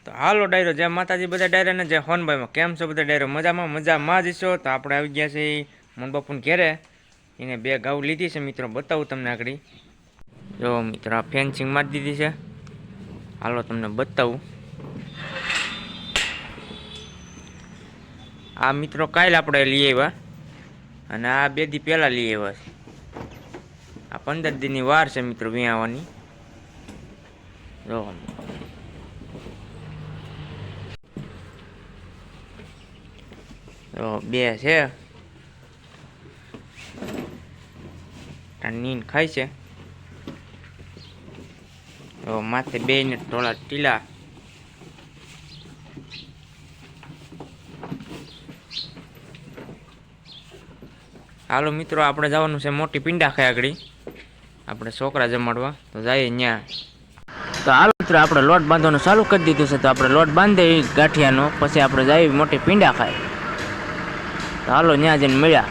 તો હાલો ડાયરો જય માતાજી બધા ડાયરાને જય હોનભાઈમાં કેમ છો બધા ડાયરો મજામાં જ છો. તો આપણે આવી ગયા છે મોન બાપુને ઘેરે. એને બે ઘઉં લીધી છે મિત્રો, બતાવું તમને આગળ. જો મિત્રો આ ફેન્સિંગ મારી દીધી છે, હાલો તમને બતાવું. આ મિત્રો કાલે આપણે લઈ આવ્યા અને આ 2 દી પહેલાં લઈ આવ્યા છે. આ 15 દીની વાર છે મિત્રો વિયાવાની. જો બે છે, નીન ખાય છે. માથે 2 ને થોડા ટીલા. હાલો મિત્રો આપણે જવાનું છે મોટી પિંડા ખાઈ આગળ, આપણે છોકરા જમાડવા. તો જઈએ ત્યાં. તો હાલો મિત્રો આપણે લોટ બાંધવાનું ચાલુ કરી દીધું છે. તો આપણે લોટ બાંધી ગાંઠિયાનો, પછી આપણે જઈએ મોટી પિંડા ખાઈ. તો હાલો ત્યાં જઈને મળ્યા.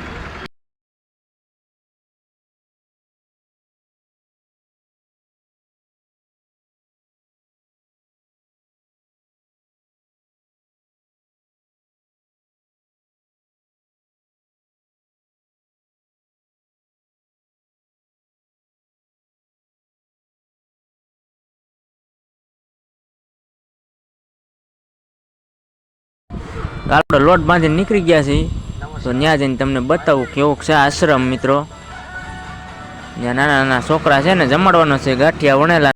આપણે લોટ બાંધીને નીકળી ગયા છીએ. તો ત્યાં જઈને તમને બતાવું કેવું છે આશ્રમ મિત્રો. જ્યાં નાના નાના છોકરા છે ને જમાડવાનો છે, ગાંઠિયા વણેલા.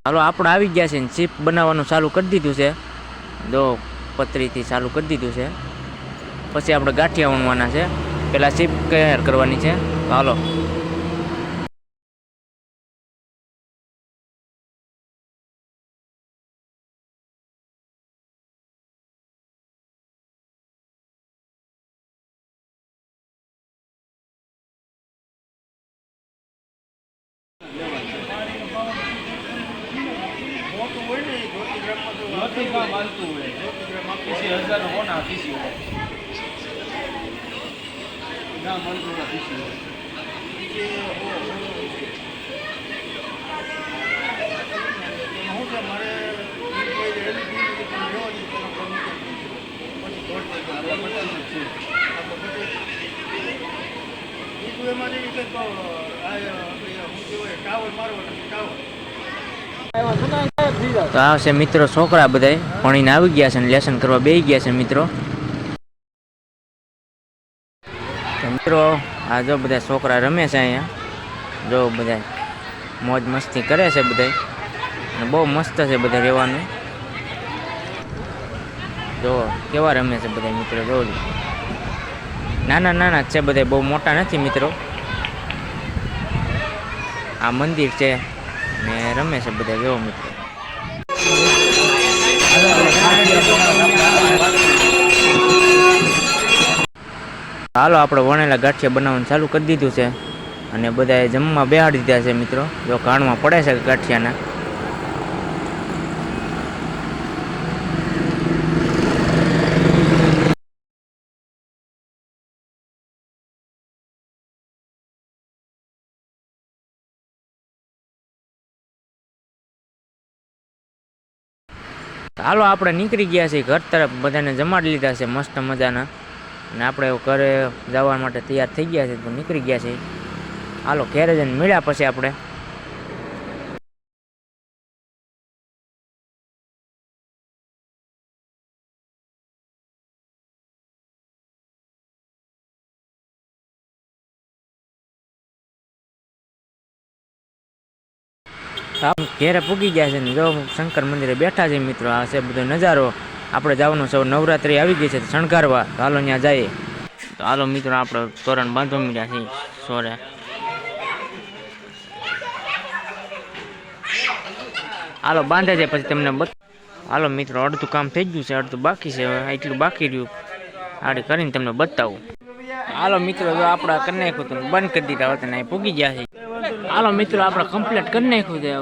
હાલો આપણે આવી ગયા છે ને ચીપ બનાવવાનું ચાલુ કરી દીધું છે. જો પતરીથી ચાલુ કરી દીધું છે. પછી આપણે ગાંઠિયા વણવાના છે, પહેલાં ચીપ તૈયાર કરવાની છે. તો હાલો. તો આવશે મિત્રો છોકરા બધા ભણીને આવી ગયા છે ને લેસન કરવા બેસી ગયા છે મિત્રો. તો મિત્રો આ જો બધા છોકરા રમે છે અહીંયા. જો બધા મોજ મસ્તી કરે છે બધા, અને બહુ મસ્ત છે બધા રહેવાનું. જો કેવા રમે છે બધા મિત્રો. જોજો નાના નાના છે બધા, બહુ મોટા નથી મિત્રો. આ મંદિર છે ને રમે છે બધા જોવો મિત્રો. હાલો આપણે વણેલા ગાંઠિયા બનાવવાનું ચાલુ કરી દીધું છે અને બધાએ જમવા બેહાડી દીધા છે મિત્રો. જો ઘાણમાં પડે છે ગાંઠિયાના. હાલો આપણે નીકળી ગયા છીએ ઘર તરફ. બધાને જમાડી લીધા છે મસ્ત મજાના અને આપણે ઘરે જવા માટે તૈયાર થઈ ગયા છે તો નીકળી ગયા છીએ. હાલો ઘેરે જઈને મળ્યા પછી આપણે. ઘેરે પૂગી ગયા છે ને જો શંકર મંદિરે બેઠા છે મિત્રો. આ છે બધો નજારો. આપણે જવાનું છે નવરાત્રી આવી ગઈ છે શણગારવા. તો હાલો ત્યાં જઈએ. તો હાલો મિત્રો આપણે તોરણ બાંધવા મળ્યા છીએ સોરે. હાલો બાંધે છે પછી તમને હાલો મિત્રો અડધું કામ થઈ ગયું છે, અડધું બાકી છે. હવે એટલું બાકી રહ્યું આડી કરીને તમને બતાવું. હાલો મિત્રો જો આપણે કરી નાખ્યું તો બંધ કરી દીધા હતા ને પૂગી ગયા છે. હાલો મિત્રો આપણે કમ્પ્લીટ કરી નાખ્યું છે.